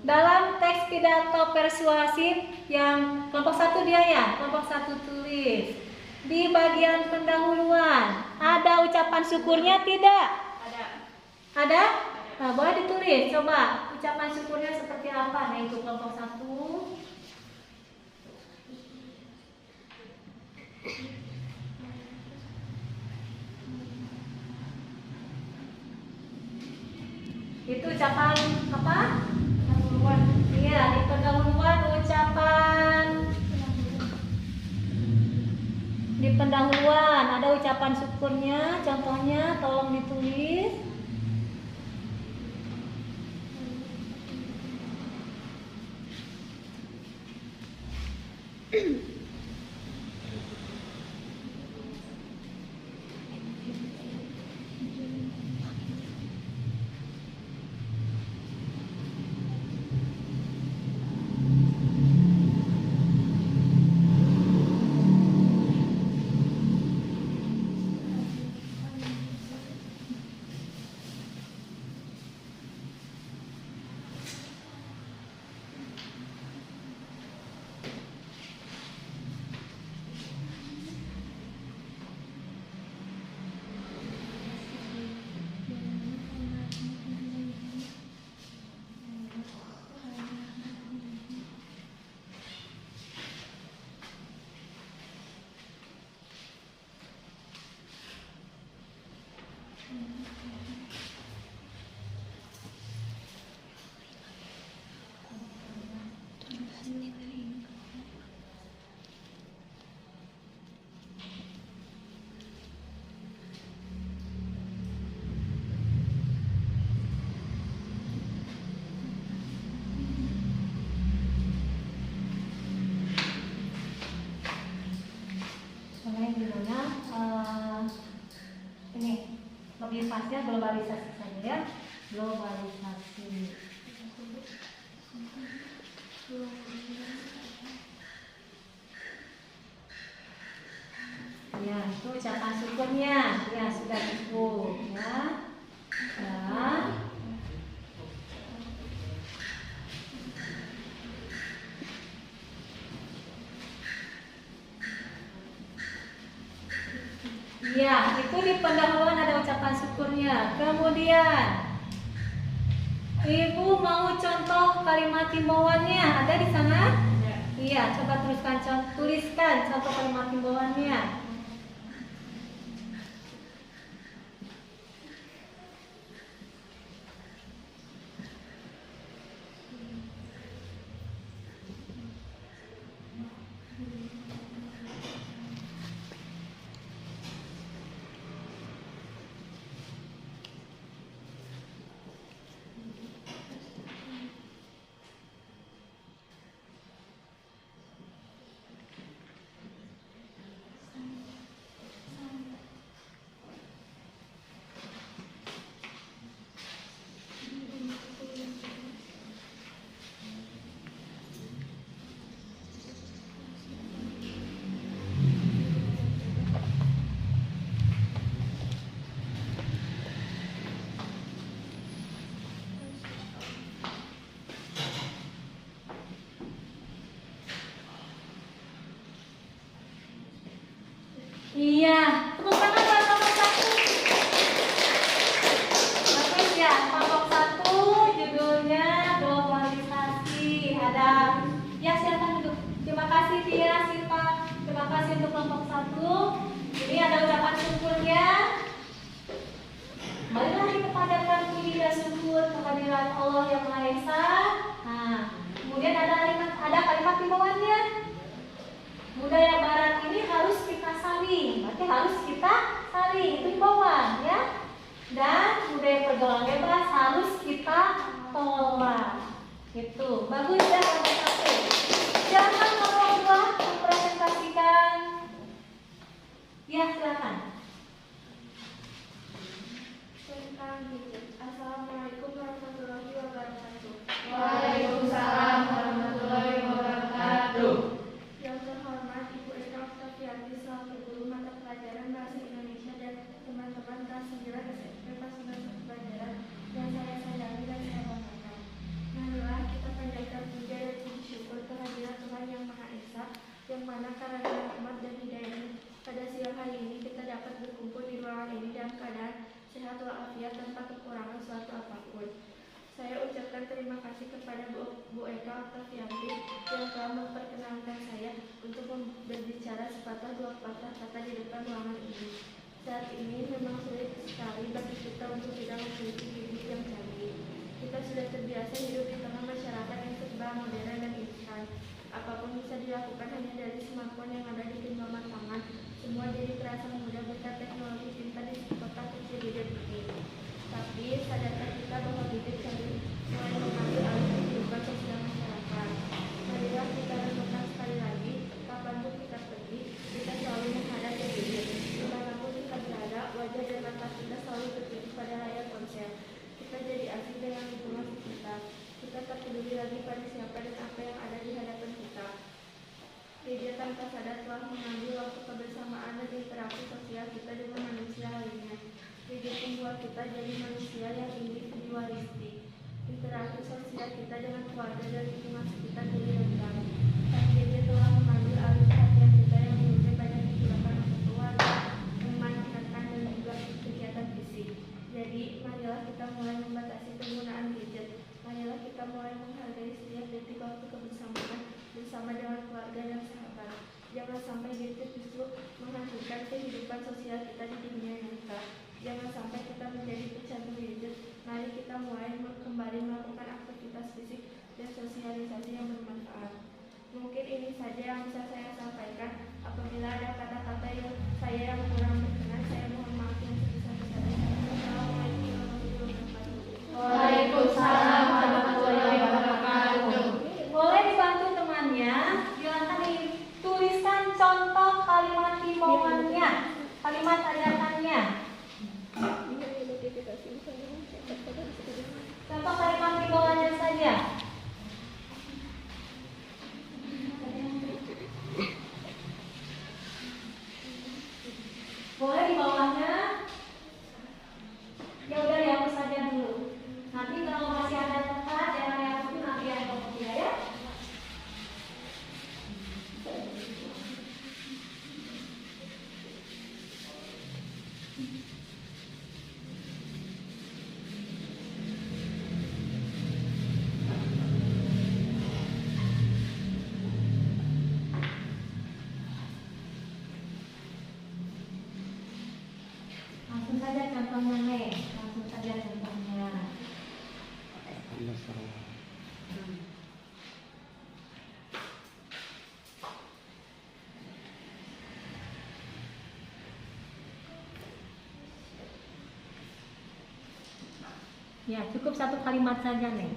Dalam teks pidato persuasif yang kelompok 1 dia ya, kelompok 1 tulis. Di bagian pendahuluan ada ucapan syukurnya tidak? Ada. Ada? Nah, boleh ditulis. Coba ucapan syukurnya seperti apa? Nah, itu kelompok 1. Itu ucapan apa? Pendahuluan. Iya, di pendahuluan ucapan. Di pendahuluan ada ucapan syukurnya, contohnya tolong ditulis. Mulai gimana? Ini lebih pasnya globalisasi saja ya. Globalisasi. Ya, itu ucapan syukurnya. Ya, sudah cukup ya. Ya. Ya, itu di pendahuluan ada ucapan syukurnya. Kemudian Ibu mau contoh kalimat himbauannya ada di sana? Iya, coba tuliskan contoh kalimat himbauannya. Iya, tepuk tangan buat kelompok 1. Bagus ya, kelompok 1 judulnya globalisasi. Ada, ya silakan duduk. Terima kasih Tia, Siva. Terima kasih untuk kelompok 1. Ini ada ucapan syukurnya. Kembali lagi kepada puji dan syukur kehadiran Allah yang Maha Esa. Nah, kemudian ada kalimat himbauannya. Budaya barat ini harus kita saling, berarti harus kita saling, itu himbauan ya. Dan budaya pergaulan bebas harus kita tolak. Itu bagus ya kelompok 1. Silakan kelompok 2 mempresentasikan. Ya silakan. Assalamualaikum warahmatullahi wabarakatuh. Waalaikumsalam warahmatullahi wabarakatuh. Yang terhormat Ibu Eka Oktavianti selaku guru mata pelajaran Bahasa Indonesia dan teman-teman kelas 9 SMP Pasundan Satu Banjaran yang saya sayangi dan saya banggakan. Marilah kita panjatkan puja dan puji syukur kehadiran Tuhan Yang Maha Esa, yang mana karena rahmat dan hidayah pada siang hari ini kita dapat berkumpul di ruangan ini dalam keadaan sehat walafiat tanpa kekurangan suatu apapun. Saya ucapkan terima kasih kepada Bu Eka Oktavianti yang telah memperkenalkan saya untuk berbicara sepatah dua patah kata di depan ruangan ini. Saat ini memang sulit sekali bagi kita untuk tidak memiliki hidup yang canggih. Kita sudah terbiasa hidup di tengah masyarakat yang serba modern dan instan. Apapun bisa dilakukan hanya dari smartphone yang ada di genggaman tangan. Semua jadi terasa mudah berkat teknologi pintar di kota kecil di ini. Tapi sadarkah kita bahwa bibit canggih mulai mengambil alih kehidupan sosial masyarakat? Marilah kita renungkan sekali lagi tanpa sadar telah mengambil waktu kebersamaan dan interaksi sosial kita dengan manusia lainnya. Gadget membuat kita jadi manusia yang individualistik. Interaksi sosial kita dengan keluarga dan lingkungan sekitar jadi rendah. Dan gadget telah mengambil alih perhatian kita yang dulunya banyak digunakan untuk keluarga, teman, rekan, dan juga kegiatan fisik. Jadi, marilah kita mulai membatasi penggunaan gadget. Marilah kita mulai menghargai setiap detik waktu kebersamaan bersama dengan keluarga dan sahabat. Jangan sampai gadget justru menghancurkan kehidupan sosial kita di dunia nyata. Jangan sampai kita menjadi pecandu gadget. Mari kita mulai kembali melakukan aktivitas fisik dan sosialisasi yang bermanfaat. Mungkin ini saja yang bisa saya sampaikan. Apabila ada kata-kata yang saya kurang berkenan, saya mohon maaf yang sebesar-besarnya. Assalamualaikum warahmatullahi wabarakatuh. Waalaikumsalam warahmatullahi wabarakatuh. Boleh dibantu temannya, silakan dituliskan contoh kalimat himbauannya, kalimat ajakannya. Contoh kalimat himbauannya saja. Boleh di bawahnya. Ya udah dihapus saja dulu. Nanti kalau masih ada tempat jangan dihapus, nanti yang hapus ya. Langsung saja contohnya nih, langsung saja contohnya. Ya, cukup satu kalimat saja nih.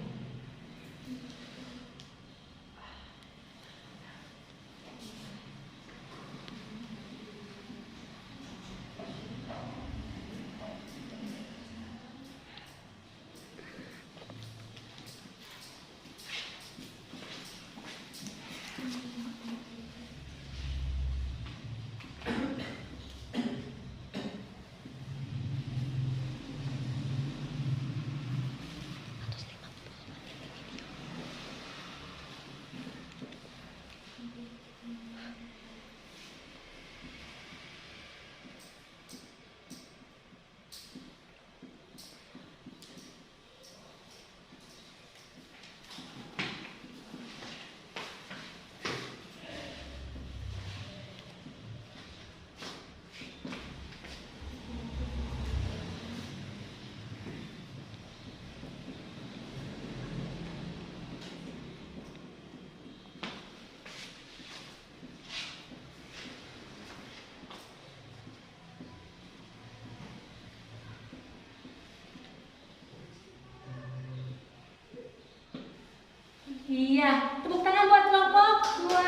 Iya, tepuk tangan buat kelompok 2.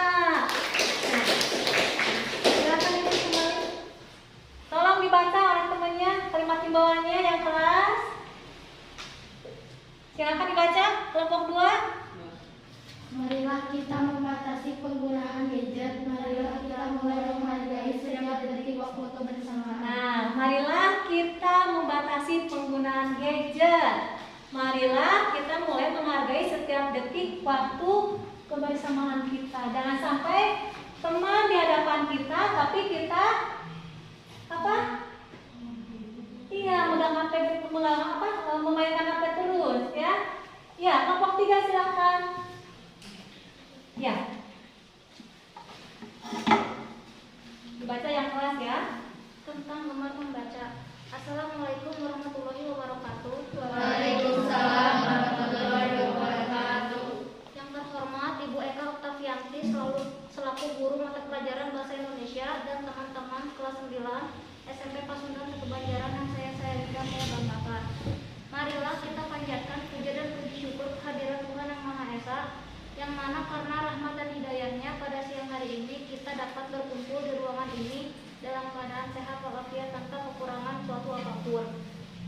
Silakan ibu kembali. Tolong dibaca oleh temannya kalimat himbauannya yang kelas. Silakan dibaca kelompok 2. Marilah kita membatasi penggunaan gadget. Marilah kita mulai menghargai setiap detik waktu kebersamaan. Nah, marilah kita membatasi penggunaan gadget. Marilah kita mulai menghargai setiap detik waktu kebersamaan kita. Jangan sampai teman di hadapan kita, tapi kita apa? Iya, memainkan HP terus, ya. Ya, kelompok 3 silakan. Ya. Dibaca yang kelas ya. Tentang gemar membaca. Assalamualaikum warahmatullahi wabarakatuh. Waalaikumsalam warahmatullahi wabarakatuh. Yang terhormat Ibu Eka Oktavianti selaku guru mata pelajaran Bahasa Indonesia dan teman-teman kelas 9 SMP Pasundan Satu Banjaran yang saya banggakan. Marilah kita panjatkan puja dan puji syukur kehadiran Tuhan Yang Maha Esa, yang mana karena rahmat dan hidayahnya pada siang hari ini kita dapat berkumpul di ruangan ini dalam keadaan sehat walafiat tanpa kekurangan suatu apapun.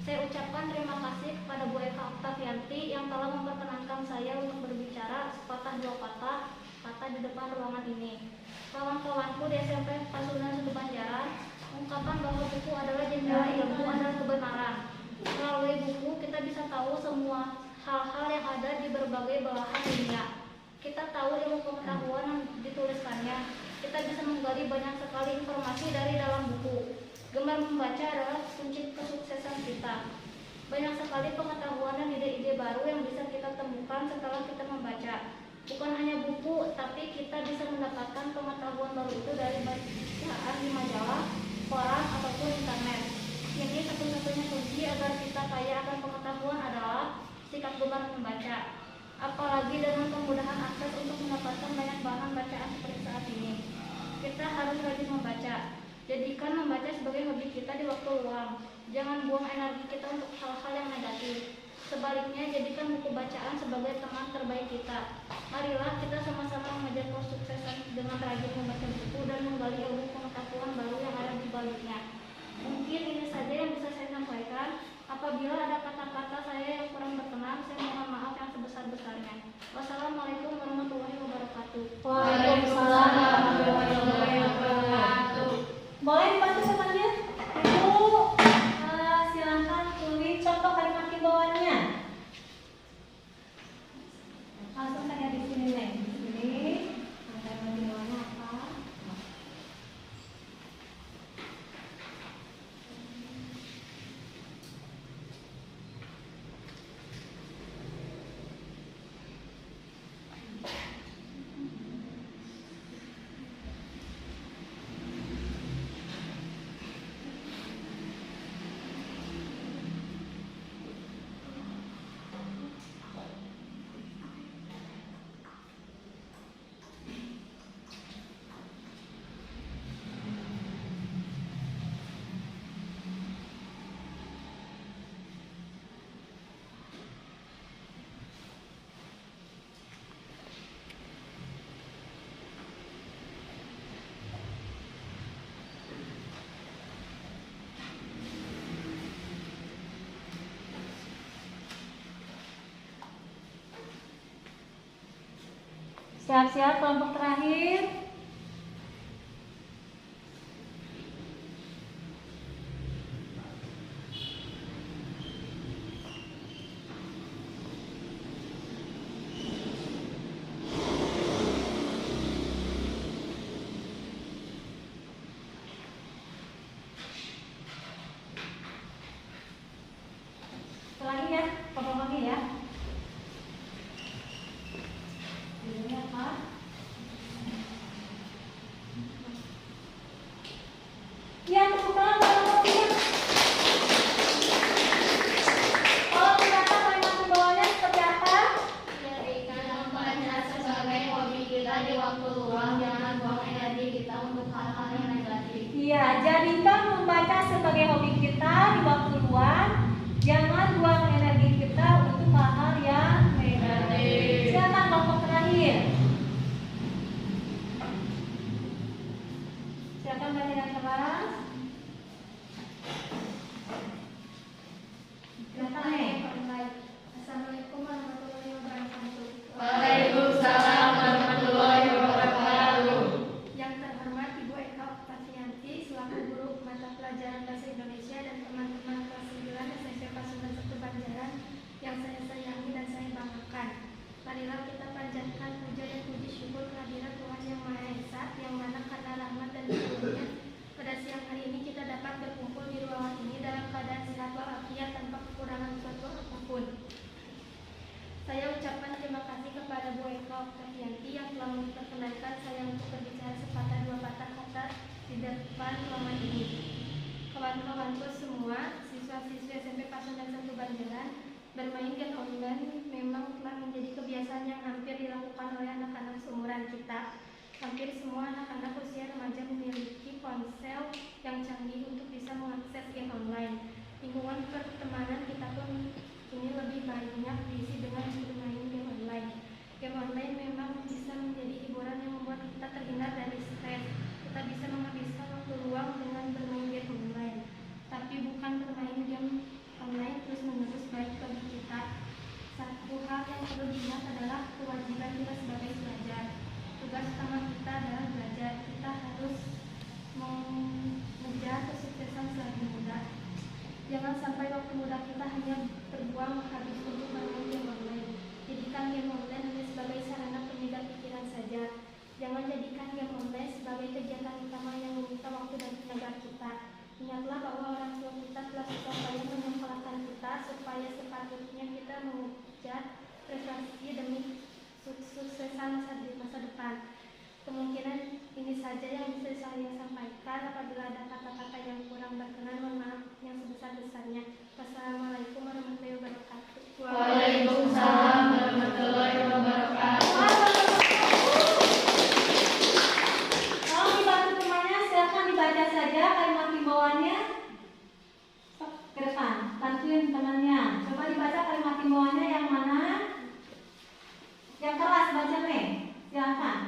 Saya ucapkan terima kasih kepada Bu Eka Oktavianti yang telah memperkenankan saya untuk berbicara sepatah dua patah kata di depan ruangan ini. Kawan-kawanku di SMP Pasundan Satu Banjaran, ungkapan bahwa buku adalah jendela ilmu adalah kebenaran. Melalui buku kita bisa tahu semua hal-hal yang ada di berbagai belahan dunia. Kita tahu ilmu pengetahuan yang dituliskannya. Kita bisa menggali banyak sekali informasi dari dalam buku. Gemar membaca adalah kunci kesuksesan kita. Banyak sekali pengetahuan dan ide-ide baru yang bisa kita temukan setelah kita membaca. Bukan hanya buku, tapi kita bisa mendapatkan pengetahuan baru itu dari bacaan di majalah, koran, ataupun internet. Ini satu-satunya kunci agar kita kaya akan pengetahuan adalah sikap gemar membaca. Apalagi dengan kemudahan akses untuk mendapatkan banyak bahan bacaan seperti saat ini. Kita harus rajin membaca. Jadikan membaca sebagai hobi kita di waktu luang. Jangan buang energi kita untuk hal-hal yang negatif. Sebaliknya, jadikan buku bacaan sebagai teman terbaik kita. Marilah kita sama-sama mengejar kesuksesan dengan rajin membaca buku dan menggali ilmu pengetahuan baru yang ada di baliknya. Mungkin ini saja yang bisa saya sampaikan. Apabila ada kata-kata saya yang kurang berkenan, saya mohon maaf yang sebesar-besarnya. Wassalamualaikum warahmatullahi wabarakatuh. Waalaikumsalam warahmatullahi wabarakatuh. Boleh dibantu sama dia? Ibu, silakan tulis contoh kalimat himbauannya. Langsung tanya di sini, Neng. Di sini, kalimat himbauannya apa? Siap-siap kelompok terakhir. Lagi ya, kelompok lagi ya. Ini apa? Ya, tepuk tangan kelompoknya. Kalau ternyata kalimat himbauannya seperti apa? Jadikan membaca sebagai hobi kita di waktu luang, jangan buang energi kita untuk hal-hal yang negatif. Iya, jadikan membaca sebagai hobi kita di waktu luang. Jangan buang energi kita untuk hal-hal yang negatif. Silakan kelompok terakhir. Silakan baca dengan keras. Silakan, Nek. Assalamualaikum warahmatullahi wabarakatuh. Waalaikumsalam warahmatullahi wabarakatuh. Yang terhormat Ibu Eka Oktavianti selaku guru mata pelajaran Bahasa Indonesia dan teman-teman kelas 9 SMP Pasundan Satu Banjaran yang saya sayangi dan saya banggakan. Marilah kita panjatkan puja dan puji syukur kehadirat Tuhan Yang Maha Esa, yang mana karena rahmat dan karunia pada siang hari ini kita dapat berkumpul di ruangan ini dalam keadaan sehat walafiat tanpa kekurangan suatu apapun. Saya ucapkan terima kasih kepada Bu Eka Oktavianti yang telah memperkenankan saya untuk berbicara sepatah dua patah kata di depan ruangan ini. Kawan-kawanku semua, siswa-siswi SMP Pasundan Satu Banjaran, bermain game online memang telah menjadi kebiasaan yang hampir dilakukan oleh anak-anak seumuran kita. Hampir semua anak-anak usia remaja memiliki ponsel yang canggih untuk bisa mengakses game online. Lingkungan pertemanan kita pun ini lebih banyak diisi dengan bermain game online. Game online memang bisa menjadi hiburan yang membuat kita terhindar dari stres. Kita bisa menghabiskan waktu luang dengan bermain game online. Tapi bukan bermain game online terus-menerus baik bagi kita. Satu hal yang perlu diingat adalah kewajiban kita sebagai pelajar. Tugas utama kita adalah belajar. ketahuilah bahwa orang tua kita telah susah payah menyekolahkan kita supaya sepatutnya kita mengejar prestasi demi suksesan masa depan. Kemungkinan ini saja yang bisa saya sampaikan. Apabila ada kata-kata yang kurang berkenan, mohon maaf yang sebesar-besarnya. Wassalamualaikum warahmatullahi wabarakatuh. Waalaikumsalam warahmatullahi wabarakatuh. Kalau dibantu temannya, silakan dibaca saja kalimat himbauannya ke depan. Bantuin temannya. Coba dibaca kalimat himbauannya yang mana? Yang keras baca nih. Silakan.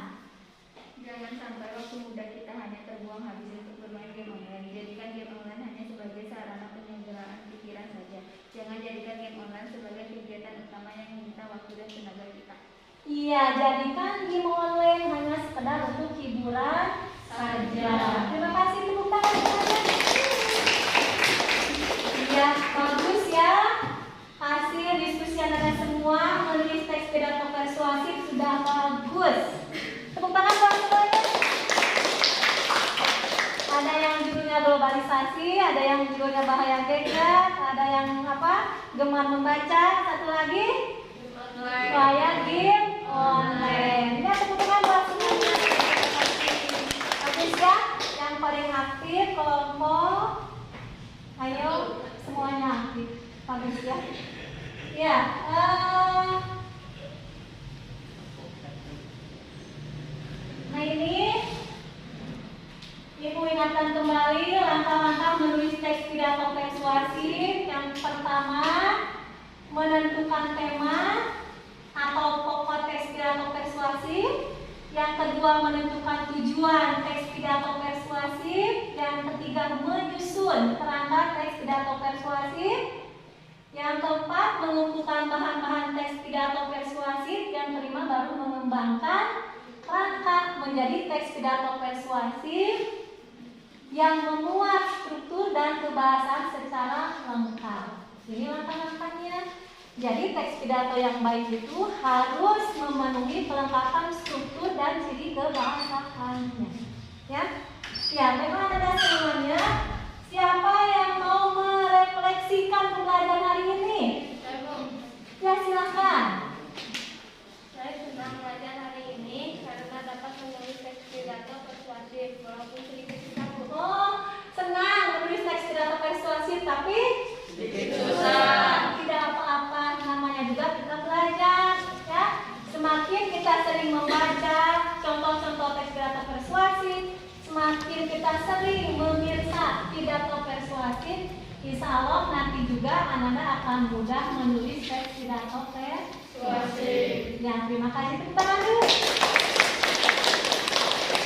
Jangan sampai waktu muda kita hanya terbuang habis untuk bermain game online. Jadikan game online hanya sebagai sarana penyelenggaraan pikiran saja. Jangan jadikan game online sebagai kegiatan utama yang menyita waktu dan tenaga kita. Iya, jadikan game online hanya sekedar untuk hiburan saja. Terima kasih, tepuk tangan semuanya. Iya, bagus ya. Hasil diskusi Anda semua menulis teks pidato persuasif sudah bagus. Tepuk tangan buat semuanya. Ada yang judulnya globalisasi, ada yang judulnya bahaya gadget, ada yang gemar membaca, satu lagi bahaya game online. Ya, tepuk tangan buat semuanya. Bagus ya, yang paling aktif kelompok. Ayo semuanya aktif. Bagus ya. Ya, nah ini Ibu ingatkan kembali langkah-langkah menulis teks pidato persuasif. Yang pertama, menentukan tema atau pokok teks pidato persuasif. Yang kedua, menentukan tujuan teks pidato persuasif. Yang ketiga, menyusun kerangka teks pidato persuasif. Yang keempat, mengumpulkan bahan-bahan teks pidato persuasif. Yang kelima, baru mengembangkan kerangka menjadi teks pidato persuasif yang memuat struktur dan kebahasaan secara lengkap. Ini langkah-langkahnya. Jadi teks pidato yang baik itu harus memenuhi kelengkapan struktur dan ciri kebahasaannya. Ya, memang ada semuanya. Siapa yang mau merefleksikan pembelajaran hari ini? Ya, silakan. Saya senang belajar hari ini karena dapat menulis teks pidato persuasif walaupun sedikit susah. Oh, senang menulis teks pidato persuasif, tapi Sedikit susah. tidak apa-apa, namanya juga kita belajar, ya. Semakin kita sering membaca contoh-contoh teks pidato persuasif, semakin kita sering memirsa pidato persuasif, insya Allah nanti juga Anda akan mudah menulis teks pidato persuasif. Ya, terima kasih. Tepuk tangan dulu.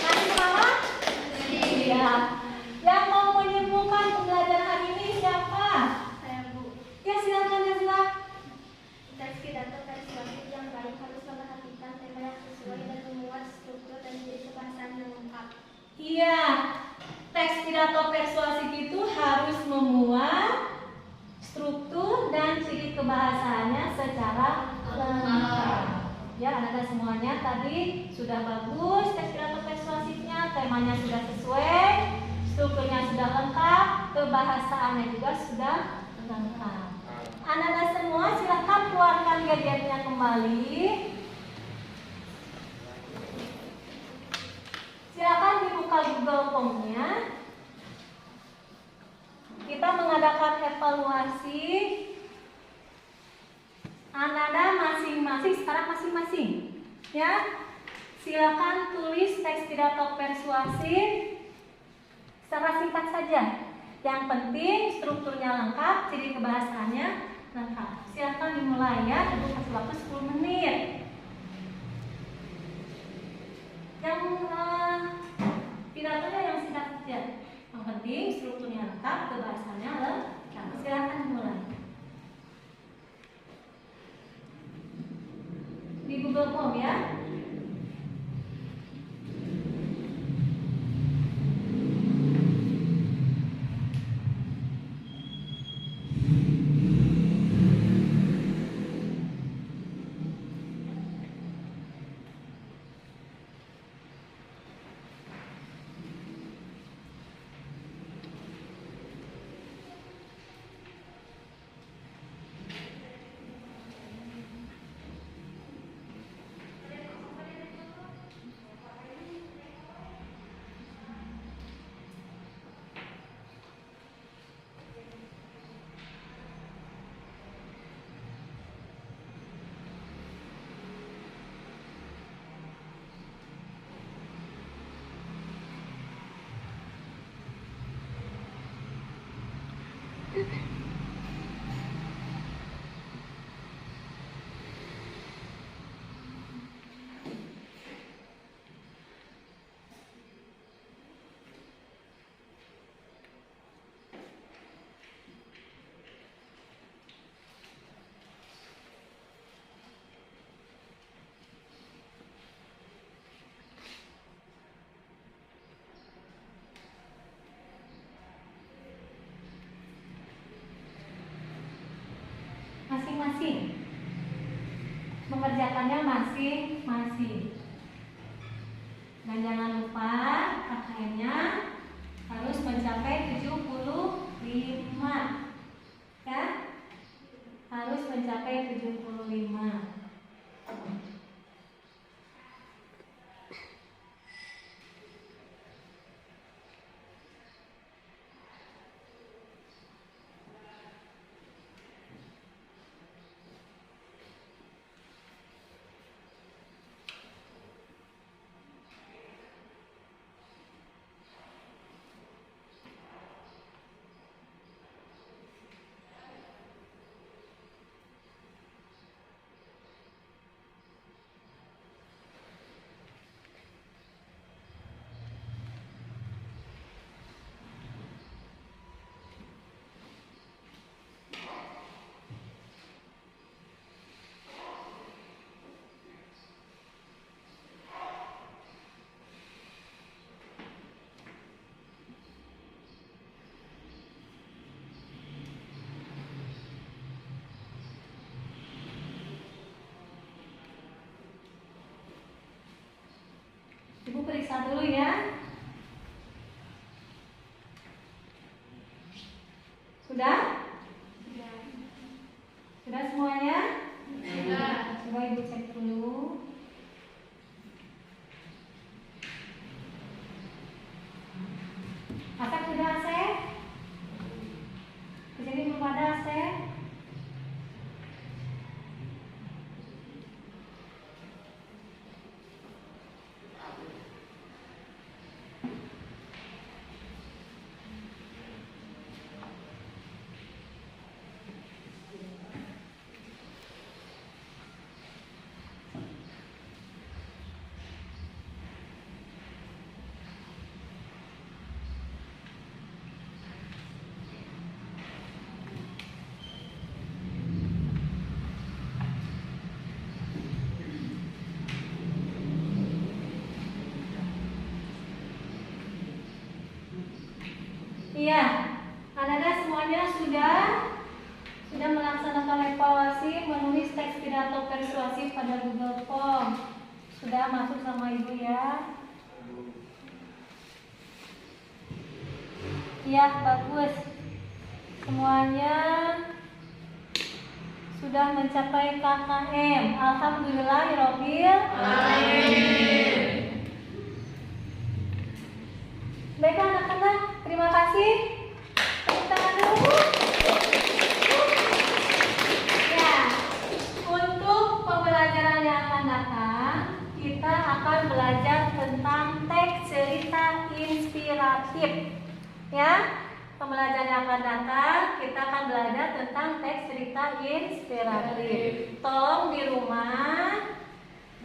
Masih semangat? Iya. Yang mau menyimpulkan pembelajaran hari ini siapa? Saya Bu. Ya, silakan ya, silakan. Teks pidato persuasif yang baik harus memperhatikan tema yang sesuai dan memuat struktur dan jadi kebahasaan yang lengkap. Iya, teks pidato persuasif itu harus memuat struktur dan ciri kebahasaannya secara lengkap. Ya, anak-anak semuanya tadi sudah bagus teks pidato persuasifnya, temanya sudah sesuai, strukturnya sudah lengkap, kebahasaannya juga sudah lengkap. Anak-anak semua silakan keluarkan gadgetnya kembali. Silakan dibuka Google Form-nya. Kita mengadakan evaluasi. Anak-anak masing-masing, sekarang masing-masing, ya. Silakan tulis teks pidato persuasif secara singkat saja. Yang penting strukturnya lengkap, ciri kebahasaannya lengkap. Silakan dimulai ya, Ibu kasih waktu 10 menit. Yang pidatonya yang singkat saja. Yang penting strukturnya lengkap, kebahasaannya lengkap. Silakan dimulai. Di Google Form ya. masing-masing. Mengerjakannya masing-masing. Dan jangan lupa KKM-nya harus mencapai 75. Ya. Harus mencapai 75. Ibu periksa dulu ya. Sudah? Sudah semuanya? Sudah. Coba Ibu cek dulu. Asep sudah Asep? Di sini belum ada Asep? Iya, anak-anak semuanya sudah melaksanakan evaluasi menulis teks pidato persuasif pada Google Form. Sudah masuk sama Ibu ya? Iya, bagus. Semuanya sudah mencapai KKM. Alhamdulillahirobbil alamin. Baik anak-anak, terima kasih. Tepuk tangan dulu. Ya, untuk pembelajaran yang akan datang, kita akan belajar tentang teks cerita inspiratif. Ya, pembelajaran yang akan datang, kita akan belajar tentang teks cerita inspiratif. Tolong di rumah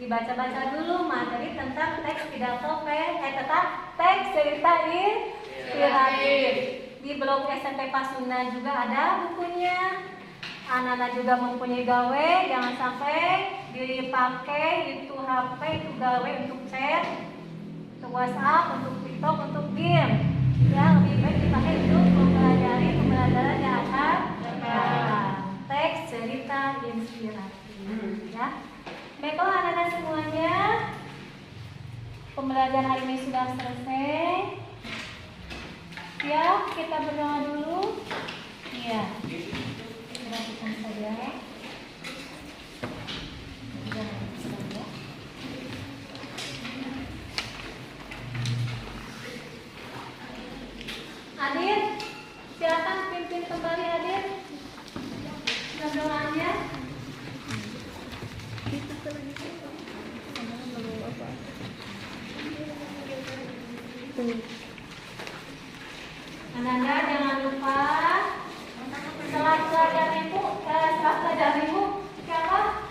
dibaca-baca dulu materi tentang teks pidato teks cerita inspiratif. Di blog SMP Pasundan juga ada bukunya. Anak-anak juga mempunyai gawe, jangan sampai dipakai itu HP itu gawe untuk chat, untuk WhatsApp, untuk TikTok, untuk game. Ya, lebih baik dipakai untuk mempelajari pembelajaran yang akan datang. Teks cerita inspiratif. Ya. Baiklah anak-anak semuanya, pembelajaran hari ini sudah selesai. Ya, kita berdoa dulu. Iya, perhatikan saja. Adit, silakan pimpin kembali Adit. Berdoanya. Ananda jangan lupa setelah belajar ibu siapa?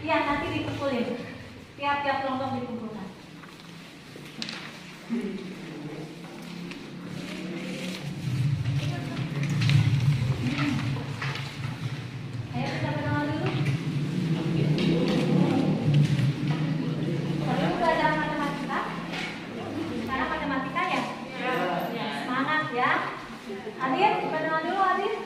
Iya nanti dikumpulin. Tiap-tiap kelompok dikumpulkan. Ayo kita berdoa dulu. Kalau belajar matematika, sekarang matematika ya? Semangat ya. Adit, berdoa dulu Adit.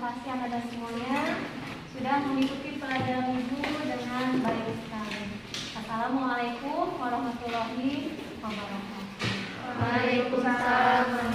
kasih Anda semuanya sudah mengikuti pelajaran Ibu dengan baik sekali. Assalamualaikum warahmatullahi wabarakatuh. Waalaikumsalam.